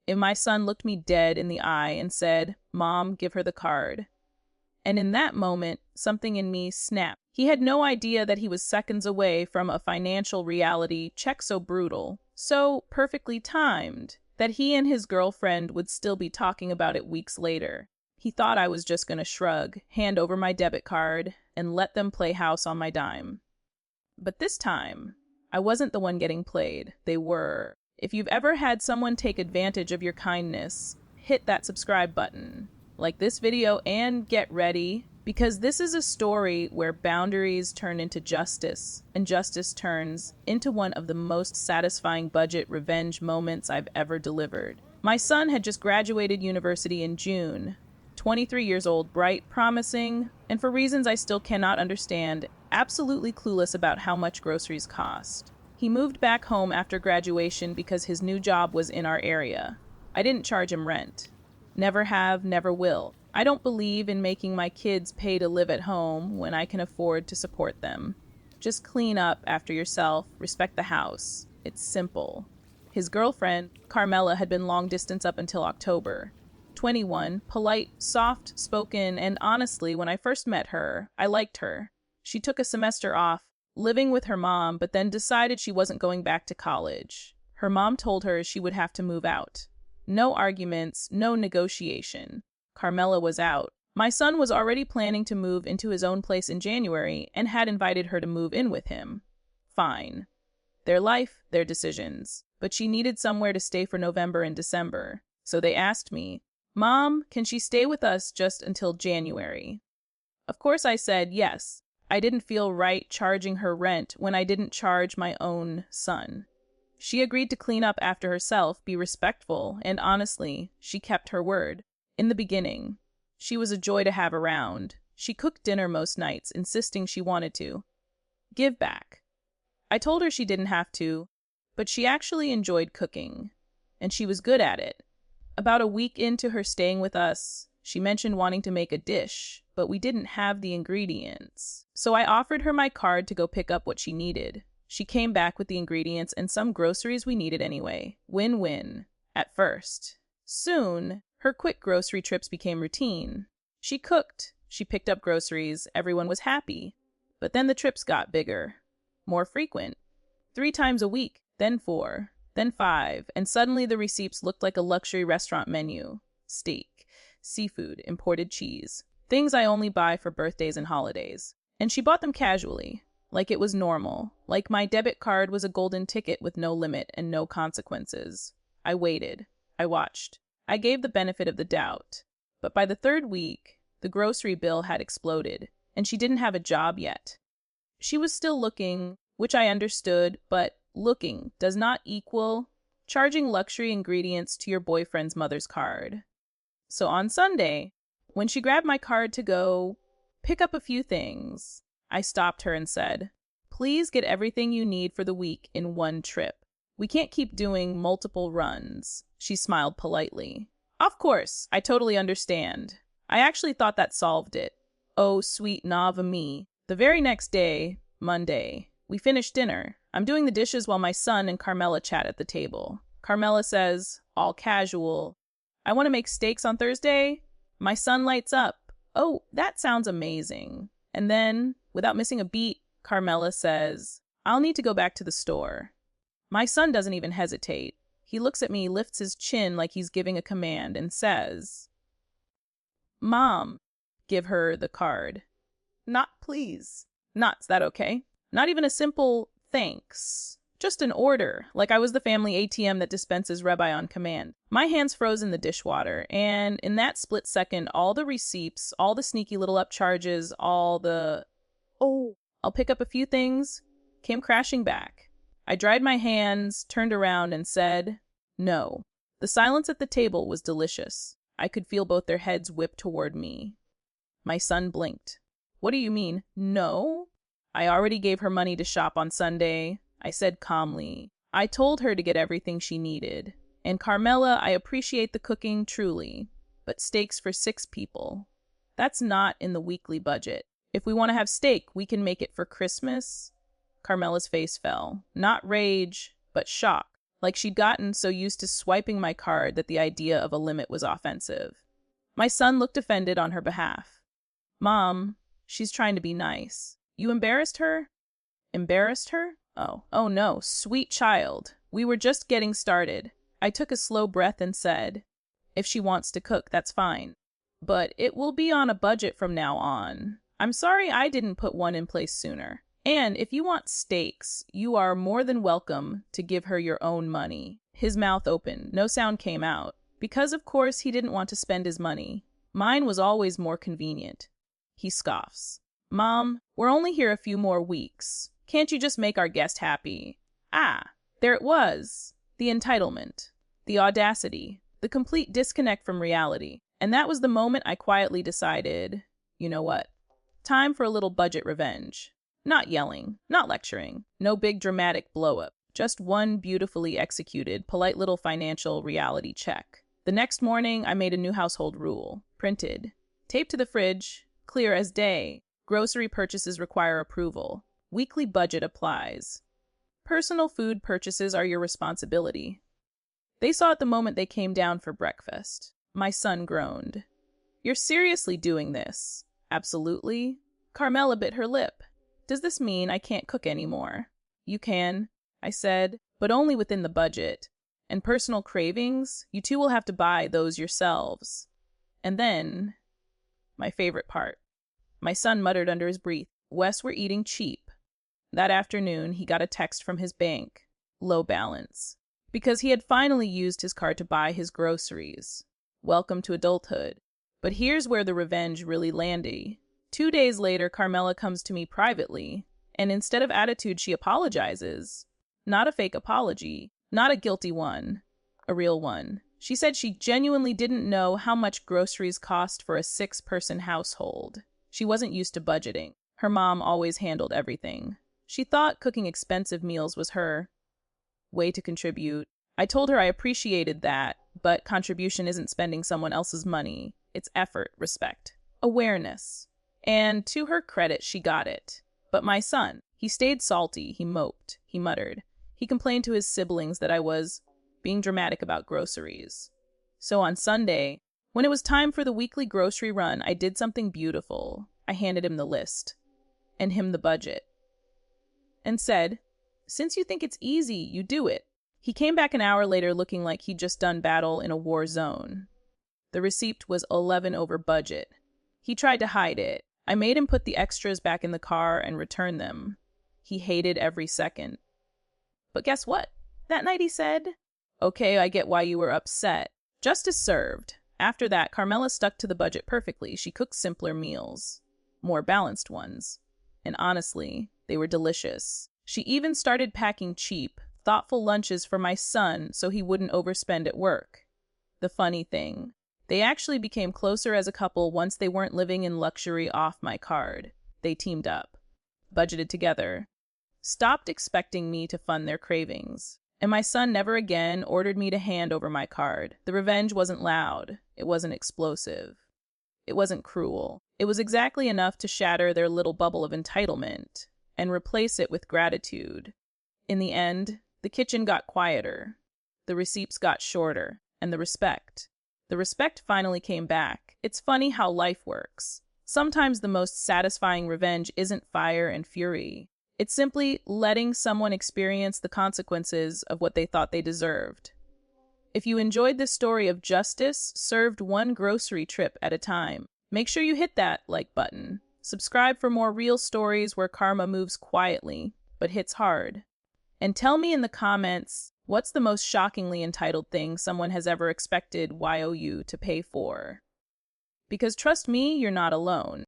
And my son looked me dead in the eye and said, "Mom, give her the card." And in that moment, something in me snapped. He had no idea that he was seconds away from a financial reality check so brutal, so perfectly timed, that he and his girlfriend would still be talking about it weeks later. He thought I was just going to shrug, hand over my debit card, and let them play house on my dime. But this time, I wasn't the one getting played. They were. If you've ever had someone take advantage of your kindness, hit that subscribe button, like this video, and get ready, because this is a story where boundaries turn into justice, and justice turns into one of the most satisfying budget revenge moments I've ever delivered. My son had just graduated university in June, 23 years old, bright, promising, and for reasons I still cannot understand, absolutely clueless about how much groceries cost. He moved back home after graduation because his new job was in our area. I didn't charge him rent. Never have, never will. I don't believe in making my kids pay to live at home when I can afford to support them. Just clean up after yourself, respect the house. It's simple. His girlfriend, Carmela, had been long distance up until October. 21, polite, soft-spoken, and honestly, when I first met her, I liked her. She took a semester off, living with her mom, but then decided she wasn't going back to college. Her mom told her she would have to move out. No arguments, no negotiation. Carmela was out. My son was already planning to move into his own place in January and had invited her to move in with him. Fine. Their life, their decisions. But she needed somewhere to stay for November and December. So they asked me, "Mom, can she stay with us just until January?" Of course I said yes. I didn't feel right charging her rent when I didn't charge my own son. She agreed to clean up after herself, be respectful, and honestly, she kept her word. In the beginning, she was a joy to have around. She cooked dinner most nights, insisting she wanted to. Give back. I told her she didn't have to, but she actually enjoyed cooking, and she was good at it. About a week into her staying with us, she mentioned wanting to make a dish, but we didn't have the ingredients. So I offered her my card to go pick up what she needed. She came back with the ingredients and some groceries we needed anyway. Win-win. At first. Soon, her quick grocery trips became routine. She cooked, she picked up groceries, everyone was happy. But then the trips got bigger, more frequent. 3 times a week, then 4, then 5, and suddenly the receipts looked like a luxury restaurant menu. Steak, seafood, imported cheese. Things I only buy for birthdays and holidays. And she bought them casually, like it was normal, like my debit card was a golden ticket with no limit and no consequences. I waited. I watched. I gave the benefit of the doubt. But by the 3rd week, the grocery bill had exploded, and she didn't have a job yet. She was still looking, which I understood, but looking does not equal charging luxury ingredients to your boyfriend's mother's card. So on Sunday, when she grabbed my card to go pick up a few things, I stopped her and said, "Please get everything you need for the week in one trip. We can't keep doing multiple runs." She smiled politely. "Of course, I totally understand." I actually thought that solved it. Oh, sweet Nava me. The very next day, Monday, we finished dinner. I'm doing the dishes while my son and Carmela chat at the table. Carmela says, all casual, "I want to make steaks on Thursday." My son lights up. "Oh, that sounds amazing." And then, without missing a beat, Carmela says, "I'll need to go back to the store." My son doesn't even hesitate. He looks at me, lifts his chin like he's giving a command, and says, "Mom, give her the card." Not please. Not, "Is that okay?" Not even a simple thanks. Just an order, like I was the family ATM that dispenses Rebbe on command. My hands froze in the dishwater, and in that split second, all the receipts, all the sneaky little upcharges, all the, "Oh, I'll pick up a few things," came crashing back. I dried my hands, turned around, and said, "No." The silence at the table was delicious. I could feel both their heads whip toward me. My son blinked. "What do you mean, no?" "I already gave her money to shop on Sunday," I said calmly. "I told her to get everything she needed. And Carmela, I appreciate the cooking, truly. But steaks for 6 people. That's not in the weekly budget. If we want to have steak, we can make it for Christmas." Carmela's face fell. Not rage, but shock. like she'd gotten so used to swiping my card that the idea of a limit was offensive. My son looked offended on her behalf. Mom, she's trying to be nice. You embarrassed her? Embarrassed her? Oh no, sweet child. We were just getting started. I took a slow breath and said, if she wants to cook, that's fine. But it will be on a budget from now on. I'm sorry I didn't put one in place sooner. And if you want steaks, you are more than welcome to give her your own money. His mouth opened. No sound came out. Because, of course, he didn't want to spend his money. Mine was always more convenient. He scoffs. Mom, we're only here a few more weeks. Can't you just make our guest happy? Ah, there it was. The entitlement. The audacity. The complete disconnect from reality. And that was the moment I quietly decided, you know what? Time for a little budget revenge. Not yelling, not lecturing, no big dramatic blow-up. Just one beautifully executed, polite little financial reality check. The next morning, I made a new household rule. Printed. Taped to the fridge. Clear as day. Grocery purchases require approval. Weekly budget applies. Personal food purchases are your responsibility. They saw it the moment they came down for breakfast. My son groaned. You're seriously doing this? Absolutely. Carmela bit her lip. Does this mean I can't cook anymore? You can, I said, but only within the budget. And personal cravings, you two will have to buy those yourselves. And then, my favorite part. My son muttered under his breath, Wes, we're eating cheap. That afternoon, he got a text from his bank. Low balance. Because he had finally used his card to buy his groceries. Welcome to adulthood. But here's where the revenge really landed. 2 days later, Carmela comes to me privately, and instead of attitude, she apologizes. Not a fake apology, not a guilty one, a real one. She said she genuinely didn't know how much groceries cost for a 6-person household. She wasn't used to budgeting. Her mom always handled everything. She thought cooking expensive meals was her way to contribute. I told her I appreciated that, but contribution isn't spending someone else's money. It's effort, respect, awareness. And to her credit, she got it. But my son, he stayed salty, he moped, he muttered. He complained to his siblings that I was being dramatic about groceries. So on Sunday, when it was time for the weekly grocery run, I did something beautiful. I handed him the list, and him the budget, and said, since you think it's easy, you do it. He came back an hour later looking like he'd just done battle in a war zone. The receipt was 11 over budget. He tried to hide it. I made him put the extras back in the car and return them. He hated every second. But guess what? That night he said, okay, I get why you were upset. Justice served. After that, Carmela stuck to the budget perfectly. She cooked simpler meals, more balanced ones. And honestly, they were delicious. She even started packing cheap, thoughtful lunches for my son so he wouldn't overspend at work. The funny thing, they actually became closer as a couple once they weren't living in luxury off my card. They teamed up, budgeted together, stopped expecting me to fund their cravings. And my son never again ordered me to hand over my card. The revenge wasn't loud. It wasn't explosive. It wasn't cruel. It was exactly enough to shatter their little bubble of entitlement and replace it with gratitude. In the end, the kitchen got quieter. The receipts got shorter. And the respect. The respect finally came back. It's funny how life works. Sometimes the most satisfying revenge isn't fire and fury. It's simply letting someone experience the consequences of what they thought they deserved. If you enjoyed this story of justice served one grocery trip at a time, make sure you hit that like button. Subscribe for more real stories where karma moves quietly, but hits hard. And tell me in the comments, what's the most shockingly entitled thing someone has ever expected YOU to pay for? Because trust me, you're not alone.